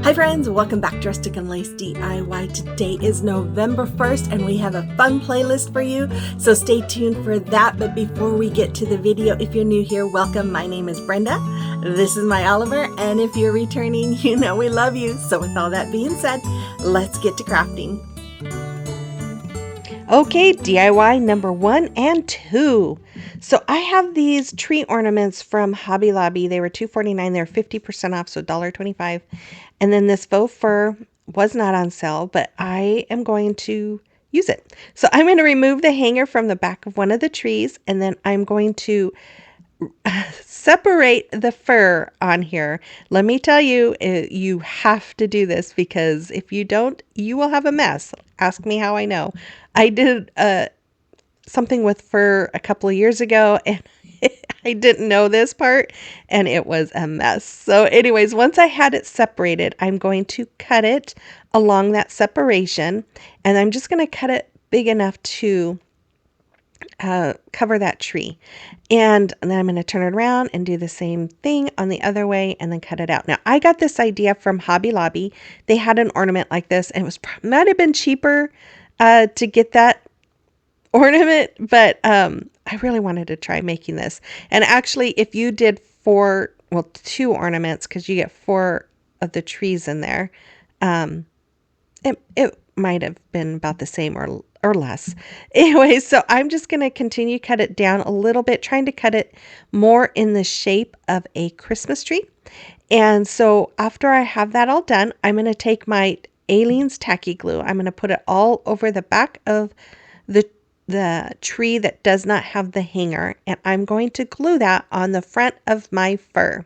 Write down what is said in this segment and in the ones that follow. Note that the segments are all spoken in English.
Hi friends, welcome back to Rustic and Lace DIY. Today is November 1st and we have a fun playlist for you, so stay tuned for that. But before we get to the video, if you're new here, welcome. My name is Brenda. This is my Oliver, and if you're returning, you know we love you. So with all that being said, let's get to crafting. Okay, DIY number 1 and 2. So I have these tree ornaments from Hobby Lobby. They were $2.49. They were 50% off, so $1.25. And then this faux fur was not on sale, but I am going to use it. So I'm going to remove the hanger from the back of one of the trees, and then I'm going to separate the fur on here. Let me tell you, you have to do this, because if you don't, you will have a mess. Ask me how I know. I did something with fur a couple of years ago, and I didn't know this part, and it was a mess. So anyways, once I had it separated, I'm going to cut it along that separation, and I'm just going to cut it big enough to cover that tree. And then I'm going to turn it around and do the same thing on the other way and then cut it out. Now, I got this idea from Hobby Lobby. They had an ornament like this, and it was might have been cheaper to get that ornament, but I really wanted to try making this. And actually, if you did 2 ornaments, because you get 4 of the trees in there, it might have been about the same or less. Anyway, so I'm just going to continue to cut it down a little bit, trying to cut it more in the shape of a Christmas tree. And so after I have that all done, I'm going to take my Aleene's tacky glue. I'm going to put it all over the back of the tree that does not have the hanger, and I'm going to glue that on the front of my fur.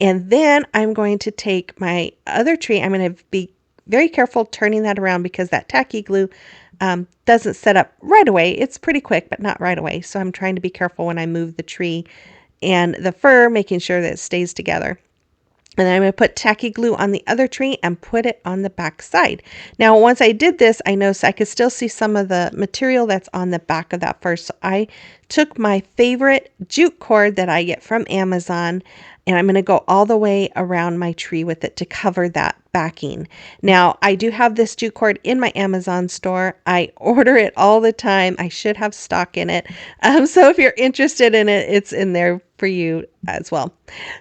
And then I'm going to take my other tree. I'm going to be very careful turning that around, because that tacky glue doesn't set up right away. It's pretty quick, but not right away. So I'm trying to be careful when I move the tree and the fur, making sure that it stays together. And then I'm going to put tacky glue on the other tree and put it on the back side. Now, once I did this, I noticed I could still see some of the material that's on the back of that fur. So I took my favorite jute cord that I get from Amazon, and I'm going to go all the way around my tree with it to cover that backing. Now, I do have this jute cord in my Amazon store. I order it all the time. I should have stock in it. So if you're interested in it, it's in there for you as well.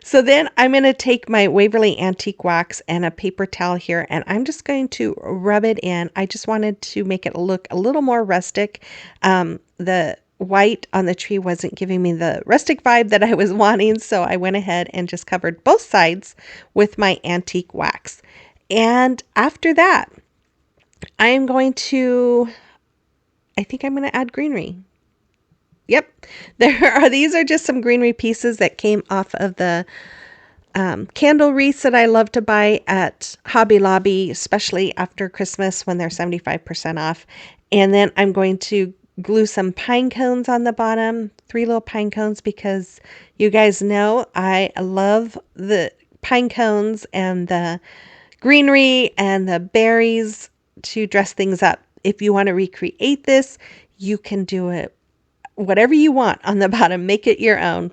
So then I'm going to take my Waverly Antique Wax and a paper towel here, and I'm just going to rub it in. I just wanted to make it look a little more rustic. The white on the tree wasn't giving me the rustic vibe that I was wanting, so I went ahead and just covered both sides with my antique wax. And after that, I think I'm going to add greenery. Yep, these are just some greenery pieces that came off of the candle wreaths that I love to buy at Hobby Lobby, especially after Christmas when they're 75% off. And then I'm going to glue some pine cones on the bottom, 3 little pine cones, because you guys know I love the pine cones and the greenery and the berries to dress things up. If you want to recreate this, you can do it whatever you want on the bottom. Make it your own.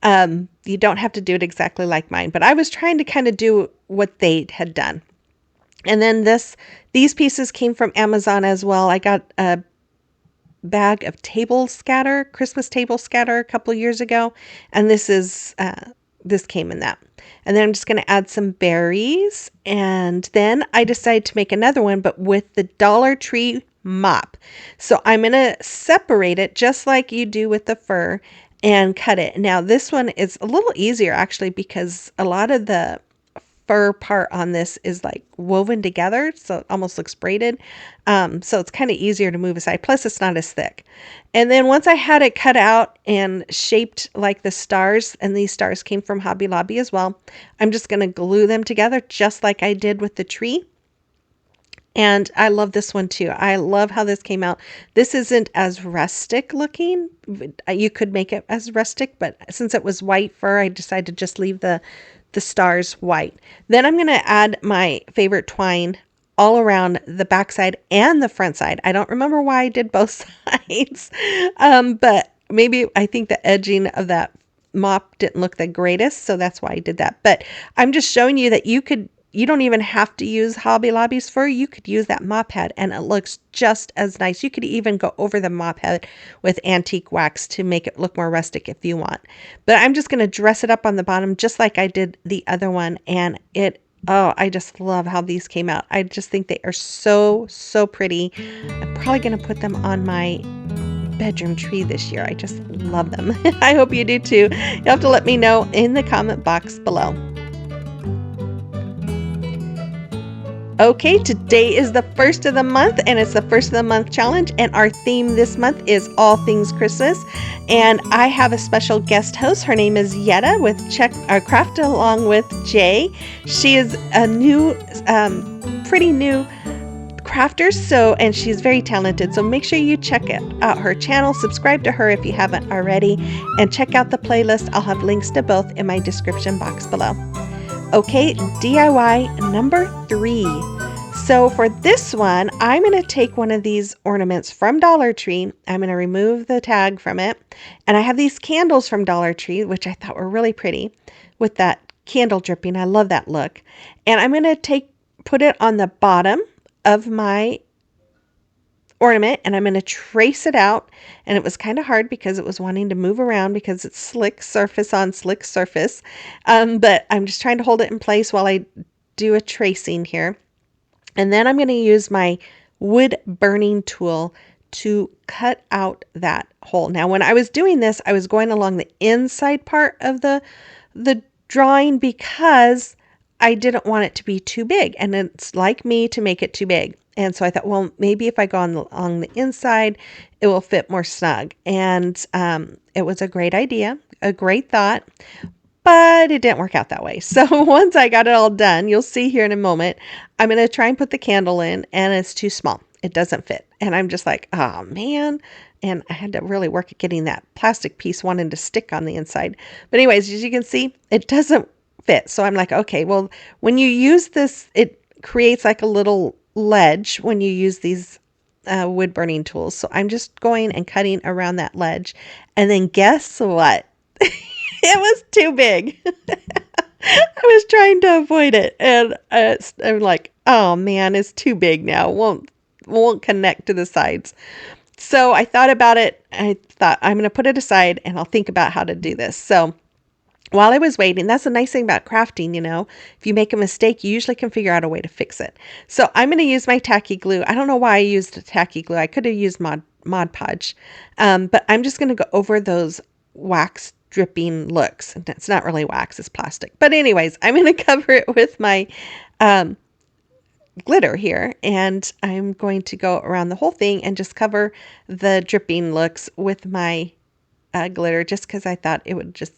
You don't have to do it exactly like mine, but I was trying to kind of do what they had done. And then these pieces came from Amazon as well. I got a bag of Christmas table scatter a couple years ago, and this came in that. And then I'm just going to add some berries, and then I decided to make another one, but with the Dollar Tree mop. So I'm going to separate it just like you do with the fur and cut it. Now this one is a little easier actually, because a lot of the fur part on this is like woven together, so it almost looks braided. So it's kind of easier to move aside. Plus it's not as thick. And then once I had it cut out and shaped like the stars, and these stars came from Hobby Lobby as well, I'm just going to glue them together just like I did with the tree. And I love this one too. I love how this came out. This isn't as rustic looking. You could make it as rustic, but since it was white fur, I decided to just leave the stars white. Then I'm going to add my favorite twine all around the back side and the front side. I don't remember why I did both sides, but maybe I think the edging of that mop didn't look the greatest, so that's why I did that. But I'm just showing you that you could you don't even have to use Hobby Lobby's fur. You could use that mop head and it looks just as nice. You could even go over the mop head with antique wax to make it look more rustic if you want. But I'm just going to dress it up on the bottom just like I did the other one. And oh, I just love how these came out. I just think they are so, so pretty. I'm probably going to put them on my bedroom tree this year. I just love them. I hope you do too. You'll have to let me know in the comment box below. Okay, today is the first of the month and it's the first of the month challenge, and our theme this month is all things Christmas. And I have a special guest host. Her name is Yetta with Craft Along with Jay. She is a new, pretty new crafter, and she's very talented. So make sure you check out her channel, subscribe to her if you haven't already, and check out the playlist. I'll have links to both in my description box below. Okay, DIY number 3. So for this one, I'm going to take one of these ornaments from Dollar Tree. I'm going to remove the tag from it. And I have these candles from Dollar Tree, which I thought were really pretty with that candle dripping. I love that look. And I'm going to put it on the bottom of my ornament, and I'm going to trace it out. And it was kind of hard because it was wanting to move around because it's slick surface on slick surface. But I'm just trying to hold it in place while I do a tracing here. And then I'm going to use my wood burning tool to cut out that hole. Now, when I was doing this, I was going along the inside part of the drawing because I didn't want it to be too big. And it's like me to make it too big. And so I thought, well, maybe if I go on the inside, it will fit more snug. And it was a great idea, a great thought, but it didn't work out that way. So once I got it all done, you'll see here in a moment, I'm going to try and put the candle in, and it's too small. It doesn't fit. And I'm just like, oh man. And I had to really work at getting that plastic piece wanting to stick on the inside. But anyways, as you can see, it doesn't fit. So I'm like, okay, well, when you use this, it creates like a little ledge when you use these wood burning tools. So I'm just going and cutting around that ledge. And then guess what? It was too big. I was trying to avoid it. And I'm like, oh man, it's too big now. Won't connect to the sides. So I thought about it. I thought I'm going to put it aside and I'll think about how to do this. So while I was waiting, that's the nice thing about crafting, if you make a mistake, you usually can figure out a way to fix it. So I'm going to use my tacky glue. I don't know why I used tacky glue. I could have used Mod Podge, but I'm just going to go over those wax dripping looks. It's not really wax, it's plastic. But anyways, I'm going to cover it with my glitter here, and I'm going to go around the whole thing and just cover the dripping looks with my glitter, just because I thought it would just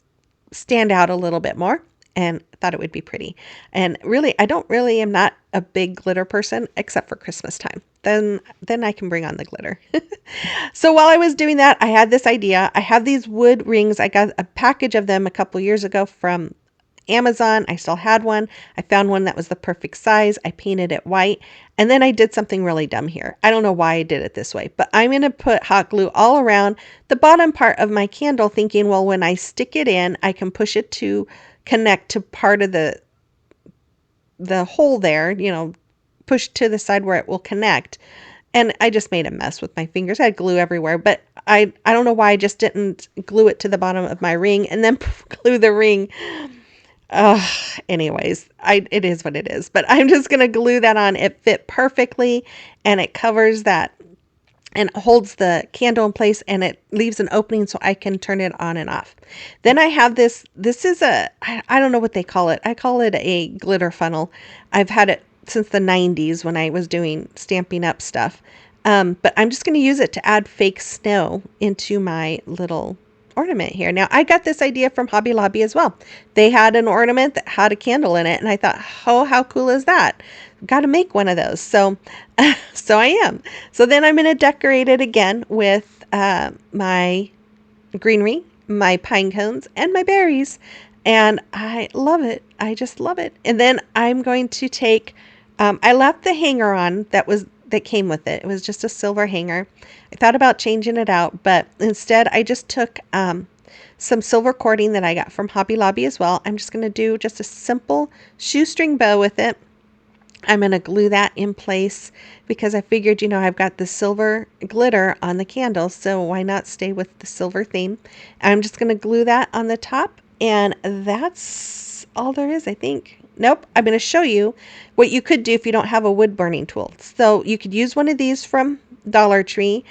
stand out a little bit more and thought it would be pretty. And really, am not a big glitter person except for Christmas time. Then I can bring on the glitter. So while I was doing that, I had this idea. I have these wood rings. I got a package of them a couple years ago from Amazon. I still had one. I found one that was the perfect size. I painted it white. And then I did something really dumb here. I don't know why I did it this way, but I'm going to put hot glue all around the bottom part of my candle, thinking, well, when I stick it in, I can push it to connect to part of the hole there, push to the side where it will connect. And I just made a mess with my fingers. I had glue everywhere, but I don't know why I just didn't glue it to the bottom of my ring and then glue the ring. Anyways, it is what it is, but I'm just going to glue that on. It fit perfectly, and it covers that and holds the candle in place, and it leaves an opening so I can turn it on and off. Then I have this is I don't know what they call it. I call it a glitter funnel. I've had it since the 90s when I was doing Stampin' Up stuff. But I'm just going to use it to add fake snow into my little ornament here. Now, I got this idea from Hobby Lobby as well. They had an ornament that had a candle in it, and I thought, oh, how cool is that? Got to make one of those. So I am. So then I'm going to decorate it again with my greenery, my pine cones, and my berries. And I love it. I just love it. And then I'm going to take, I left the hanger on that came with it. It was just a silver hanger. I thought about changing it out, but instead I just took some silver cording that I got from Hobby Lobby as well. I'm just going to do just a simple shoestring bow with it. I'm going to glue that in place because I figured, I've got the silver glitter on the candle, so why not stay with the silver theme? I'm just going to glue that on the top, and that's all there is, I think. Nope, I'm going to show you what you could do if you don't have a wood burning tool. So you could use one of these from Dollar Tree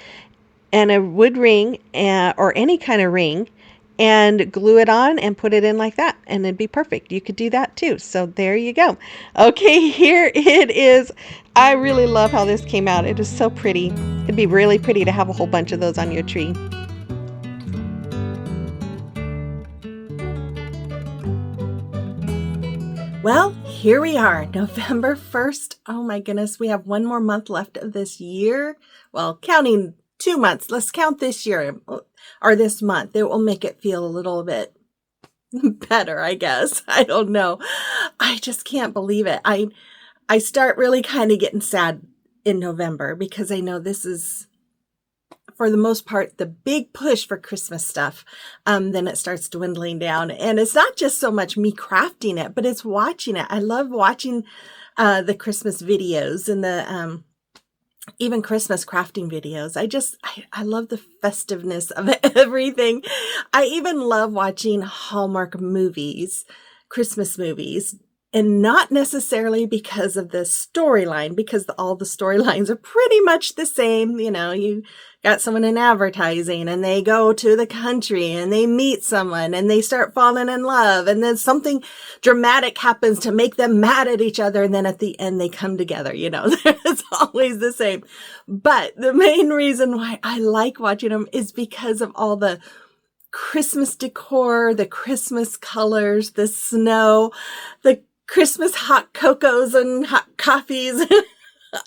and a wood ring or any kind of ring, and glue it on and put it in like that, and it'd be perfect. You could do that too. So there you go. Okay, here it is. I really love how this came out. It is so pretty. It'd be really pretty to have a whole bunch of those on your tree. Well, here we are, November 1st. Oh my goodness, we have one more month left of this year. Well, counting 2 months. Let's count this year or this month. It will make it feel a little bit better, I guess. I don't know. I just can't believe it. I start really kind of getting sad in November because I know this is, for the most part, the big push for Christmas stuff. Then it starts dwindling down, and it's not just so much me crafting it, but it's watching it. I love watching the Christmas videos and the even Christmas crafting videos. I love the festiveness of everything. I even love watching Hallmark movies, Christmas movies, and not necessarily because of the storyline, because all the storylines are pretty much the same. You got someone in advertising and they go to the country and they meet someone and they start falling in love, and then something dramatic happens to make them mad at each other, and then at the end they come together. It's always the same. But the main reason why I like watching them is because of all the Christmas decor, the Christmas colors, the snow, the Christmas hot cocos and hot coffees.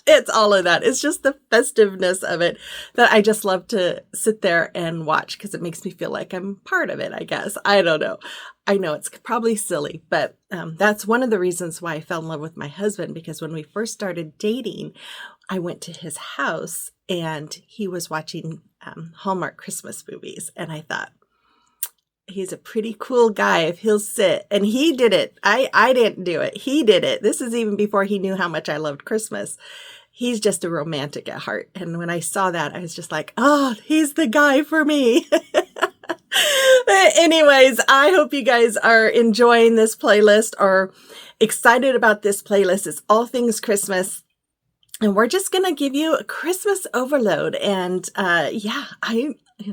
It's all of that. It's just the festiveness of it that I just love to sit there and watch, because it makes me feel like I'm part of it, I guess. I don't know. I know it's probably silly, but that's one of the reasons why I fell in love with my husband, because when we first started dating, I went to his house and he was watching Hallmark Christmas movies. And I thought, he's a pretty cool guy if he'll sit. And he did it. I didn't do it. He did it. This is even before he knew how much I loved Christmas. He's just a romantic at heart. And when I saw that, I was just like, oh, he's the guy for me. But anyways, I hope you guys are enjoying this playlist or excited about this playlist. It's all things Christmas. And we're just going to give you a Christmas overload. And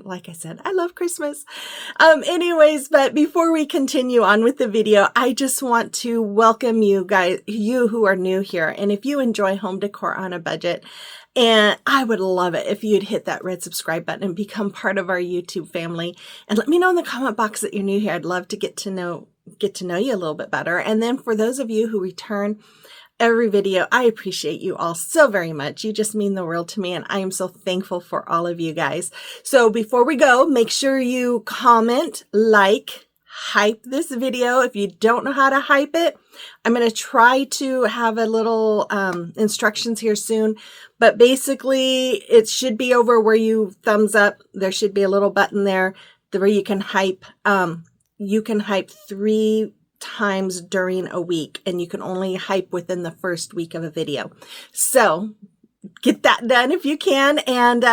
like I said, I love Christmas. Anyways, but before we continue on with the video, I just want to welcome you guys, you who are new here. And if you enjoy home decor on a budget, and I would love it if you'd hit that red subscribe button and become part of our YouTube family. And let me know in the comment box that you're new here. I'd love to get to know you a little bit better. And then for those of you who return every video, I appreciate you all so very much. You just mean the world to me, and I am so thankful for all of you guys. So before we go, make sure you comment, like, hype this video. If you don't know how to hype it, I'm going to try to have a little instructions here soon, but basically it should be over where you thumbs up. There should be a little button there where you can hype. You can hype 3 times during a week, and you can only hype within the first week of a video. So get that done if you can, and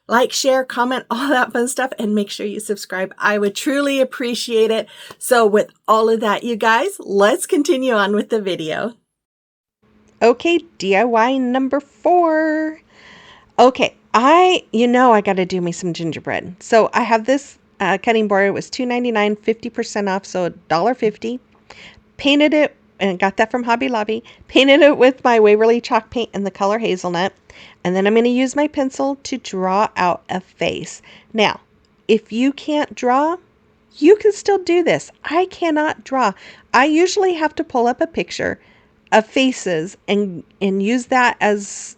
like, share, comment, all that fun stuff, and make sure you subscribe. I would truly appreciate it. So with all of that, you guys, let's continue on with the video. Okay, DIY number 4. Okay, I got to do me some gingerbread. So I have this cutting board. It was $2.99, 50% off, so $1.50. Painted it, and got that from Hobby Lobby. Painted it with my Waverly chalk paint in the color hazelnut. And then I'm going to use my pencil to draw out a face. Now, if you can't draw, you can still do this. I cannot draw. I usually have to pull up a picture of faces and use that as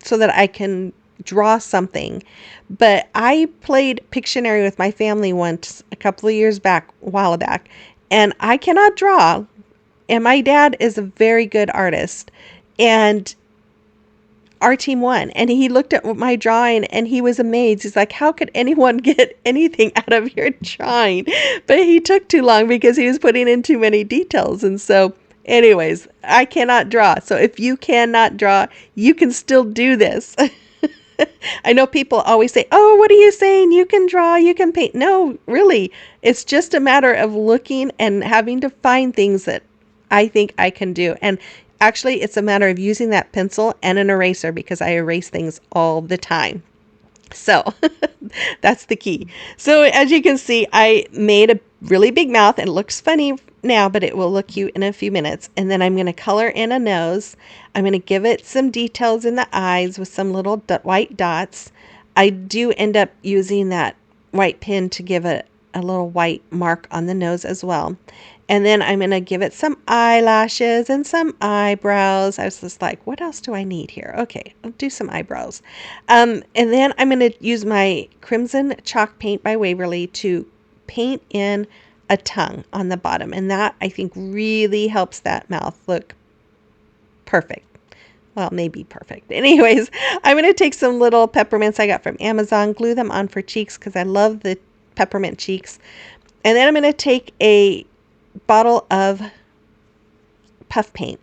so that I can draw something. But I played Pictionary with my family once a couple of years back, a while back, and I cannot draw. And my dad is a very good artist, and our team won. And he looked at my drawing and he was amazed. He's like, how could anyone get anything out of your drawing? But he took too long because he was putting in too many details. And so Anyways, I cannot draw. So if you cannot draw, you can still do this. I know people always say, "Oh, what are you saying? You can draw, you can paint." No, really. It's just a matter of looking and having to find things that I think I can do. And actually, it's a matter of using that pencil and an eraser because I erase things all the time. So that's the key. So as you can see, I made a really big mouth. It looks funny now, but it will look cute in a few minutes. And then I'm going to color in a nose. I'm going to give it some details in the eyes with some little white dots. I do end up using that white pen to give it a little white mark on the nose as well. And then I'm going to give it some eyelashes and some eyebrows. I was just like, what else do I need here? Okay, I'll do some eyebrows. And then I'm going to use my Crimson Chalk Paint by Waverly to paint in a tongue on the bottom. And that, I think, really helps that mouth look perfect. Well, maybe perfect. Anyways, I'm going to take some little peppermints I got from Amazon, glue them on for cheeks because I love the peppermint cheeks. And then I'm going to take a bottle of puff paint.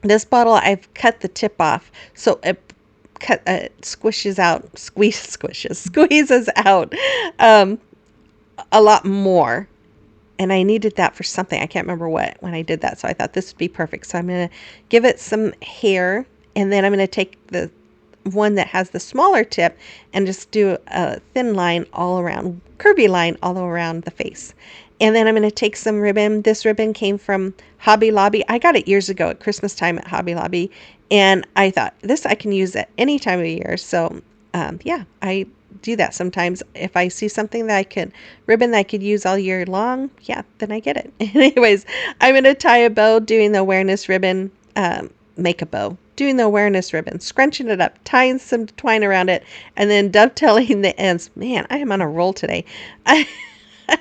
This bottle, I've cut the tip off so it squishes out, squeezes out a lot more. And I needed that for something. I can't remember what when I did that. So I thought this would be perfect. So I'm going to give it some hair. And then I'm going to take the one that has the smaller tip and just do a thin line all around, curvy line all around the face. And then I'm going to take some ribbon. This ribbon came from Hobby Lobby. I got it years ago at Christmas time at Hobby Lobby. And I thought this I can use at any time of year. So yeah, I do that sometimes. If I see something that I could, ribbon that I could use all year long, yeah, then I get it. Anyways, I'm going to tie a bow doing the awareness ribbon, make a bow, doing the awareness ribbon, scrunching it up, tying some twine around it, and then dovetailing the ends. Man, I am on a roll today. I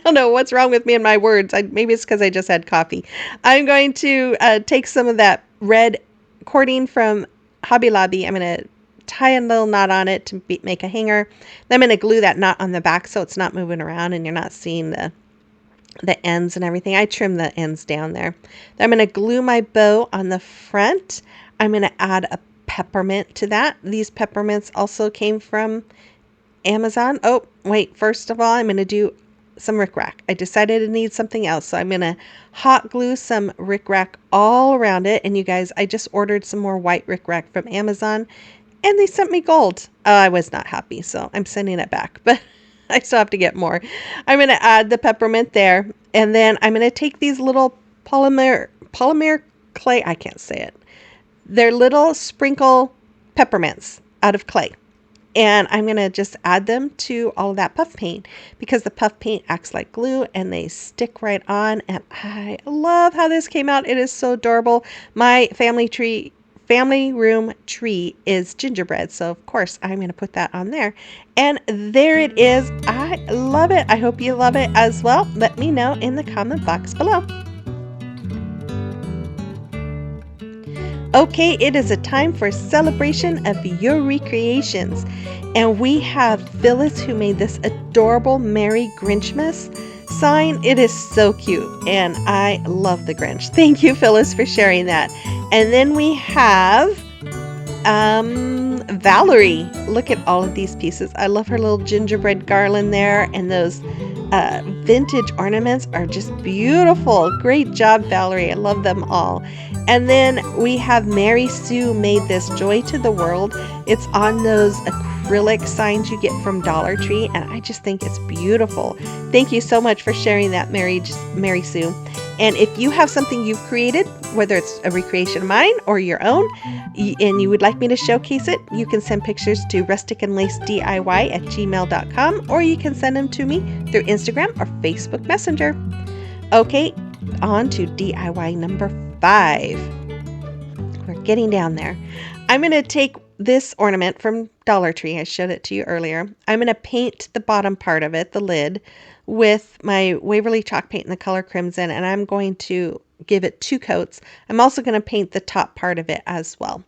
don't know what's wrong with me and my words. Maybe it's because I just had coffee. I'm going to take some of that red cording from Hobby Lobby. I'm going to tie a little knot on it to make a hanger. Then I'm going to glue that knot on the back so it's not moving around and you're not seeing the ends and everything. I trim the ends down there. Then I'm going to glue my bow on the front. I'm going to add a peppermint to that. These peppermints also came from Amazon. Oh, wait. First of all, I'm going to do some rickrack. I decided to need something else. So I'm going to hot glue some rickrack all around it. And you guys, I just ordered some more white rickrack from Amazon and they sent me gold. I was not happy, so I'm sending it back, but I still have to get more. I'm going to add the peppermint there. And then I'm going to take these little polymer clay. I can't say it. They're little sprinkle peppermints out of clay. And I'm going to just add them to all of that puff paint because the puff paint acts like glue and they stick right on. And I love how this came out. It is so adorable. My family room tree is gingerbread. So of course I'm going to put that on there. And there it is. I love it. I hope you love it as well. Let me know in the comment box below. Okay, it is a time for celebration of your recreations. And we have Phyllis who made this adorable Merry Grinchmas sign. It is so cute and I love the Grinch. Thank you, Phyllis, for sharing that. And then we have Valerie. Look at all of these pieces. I love her little gingerbread garland there, and those vintage ornaments are just beautiful. Great job, Valerie. I love them all. And then we have Mary Sue made this Joy to the World. It's on those acrylic signs you get from Dollar Tree, and I just think it's beautiful. Thank you so much for sharing that, Mary Sue. And if you have something you've created, whether it's a recreation of mine or your own, and you would like me to showcase it, you can send pictures to rusticandlacediy@gmail.com, or you can send them to me through Instagram or Facebook Messenger. Okay, on to DIY number 5. We're getting down there. I'm going to take this ornament from Dollar Tree. I showed it to you earlier. I'm going to paint the bottom part of it, the lid, with my Waverly chalk paint in the color crimson, and I'm going to give it 2 coats. I'm also going to paint the top part of it as well.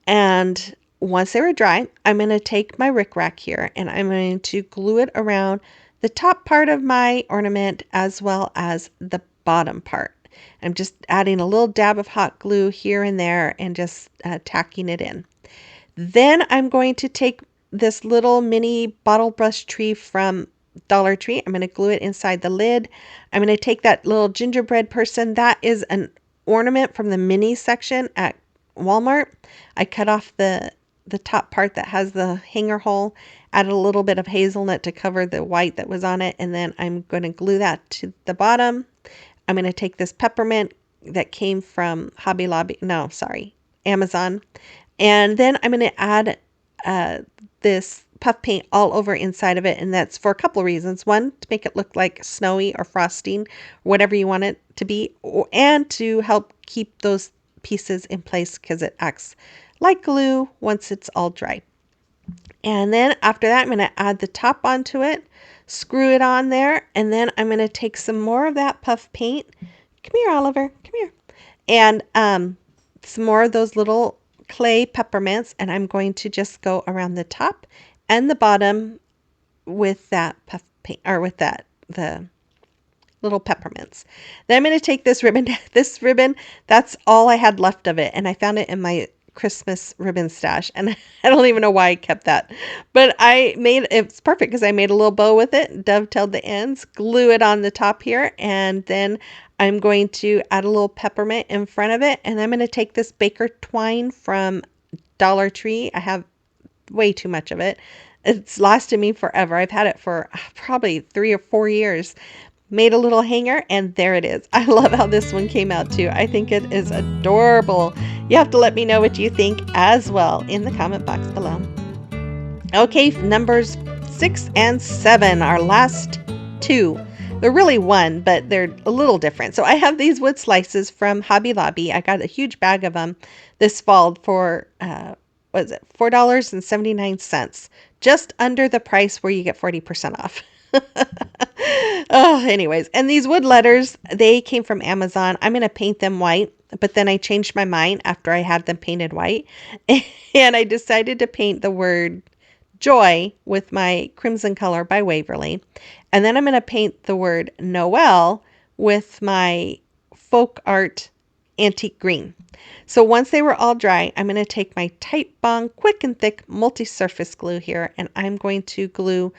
And once they were dry, I'm going to take my rickrack here and I'm going to glue it around the top part of my ornament as well as the bottom part. I'm just adding a little dab of hot glue here and there and just tacking it in. Then I'm going to take this little mini bottle brush tree from Dollar Tree. I'm going to glue it inside the lid. I'm going to take that little gingerbread person. That is an ornament from the mini section at Walmart. I cut off the top part that has the hanger hole, added a little bit of hazelnut to cover the white that was on it, and then I'm going to glue that to the bottom. I'm going to take this peppermint that came from Amazon. And then I'm going to add this puff paint all over inside of it. And that's for a couple of reasons. One, to make it look like snowy or frosting, whatever you want it to be, and to help keep those pieces in place because it acts like glue once it's all dry. And then after that, I'm going to add the top onto it, screw it on there, and then I'm going to take some more of that puff paint. Come here, Oliver. Come here. And some more of those little clay peppermints, and I'm going to just go around the top and the bottom with that puff paint, or with the little peppermints. Then I'm going to take this ribbon. This ribbon, that's all I had left of it, and I found it in my Christmas ribbon stash, and I don't even know why I kept that, but it's perfect because I made a little bow with it, dovetailed the ends, glue it on the top here, and then I'm going to add a little peppermint in front of it, and I'm going to take this baker twine from Dollar Tree. I have way too much of it. It's lasted me forever. I've had it for probably 3 or 4 years. Made a little hanger, and there it is. I love how this one came out too. I think it is adorable. You have to let me know what you think as well in the comment box below. Okay, numbers 6 and 7, our last two. They're really one, but they're a little different. So I have these wood slices from Hobby Lobby. I got a huge bag of them this fall for, $4.79. Just under the price where you get 40% off. Oh, anyways, and these wood letters, they came from Amazon. I'm going to paint them white, but then I changed my mind after I had them painted white, and I decided to paint the word joy with my crimson color by Waverly, and then I'm going to paint the word Noel with my folk art antique green. So once they were all dry, I'm going to take my Titebond quick and thick multi-surface glue here, and I'm going to glue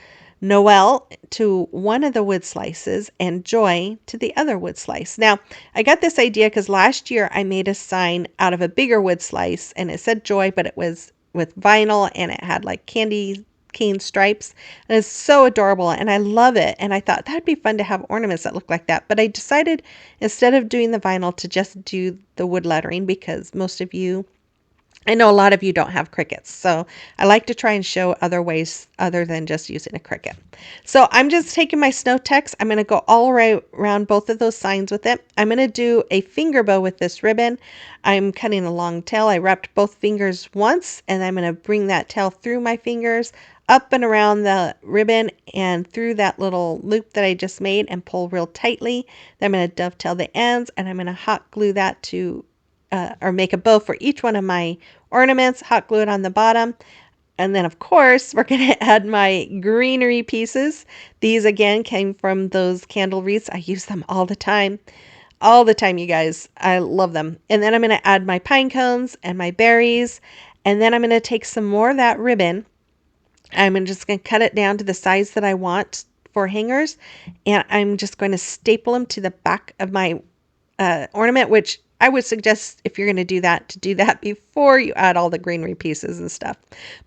Noel to one of the wood slices and Joy to the other wood slice. Now, I got this idea because last year I made a sign out of a bigger wood slice, and it said Joy, but it was with vinyl, and it had like candy cane stripes, and it's so adorable, and I love it. And I thought that'd be fun to have ornaments that look like that, but I decided instead of doing the vinyl to just do the wood lettering, because I know a lot of you don't have Cricuts, so I like to try and show other ways other than just using a Cricut. So I'm just taking my Snow Tex. I'm going to go all around both of those signs with it. I'm going to do a finger bow with this ribbon. I'm cutting a long tail. I wrapped both fingers once, and I'm going to bring that tail through my fingers, up and around the ribbon, and through that little loop that I just made, and pull real tightly. Then I'm going to dovetail the ends, and I'm going to hot glue that to or make a bow for each one of my ornaments, hot glue it on the bottom. And then, of course, we're going to add my greenery pieces. These, again, came from those candle wreaths. I use them all the time. All the time, you guys. I love them. And then I'm going to add my pine cones and my berries. And then I'm going to take some more of that ribbon. I'm just going to cut it down to the size that I want for hangers. And I'm just going to staple them to the back of my ornament, which I would suggest, if you're going to do that before you add all the greenery pieces and stuff.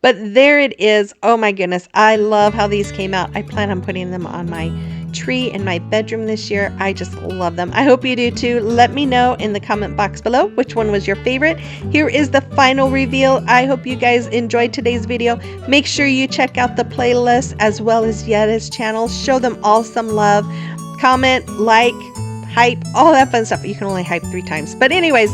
But there it is. Oh my goodness. I love how these came out. I plan on putting them on my tree in my bedroom this year. I just love them. I hope you do too. Let me know in the comment box below which one was your favorite. Here is the final reveal. I hope you guys enjoyed today's video. Make sure you check out the playlist as well as Yetta's channel. Show them all some love. Comment, like, hype, all that fun stuff. You can only hype 3 times. But anyways,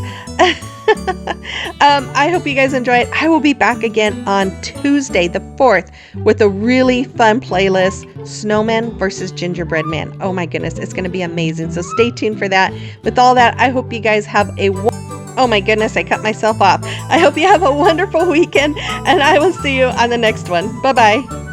I hope you guys enjoy it. I will be back again on Tuesday, the 4th, with a really fun playlist, Snowman versus Gingerbread Man. Oh my goodness, it's going to be amazing. So stay tuned for that. With all that, I hope you guys have oh my goodness, I cut myself off. I hope you have a wonderful weekend, and I will see you on the next one. Bye-bye.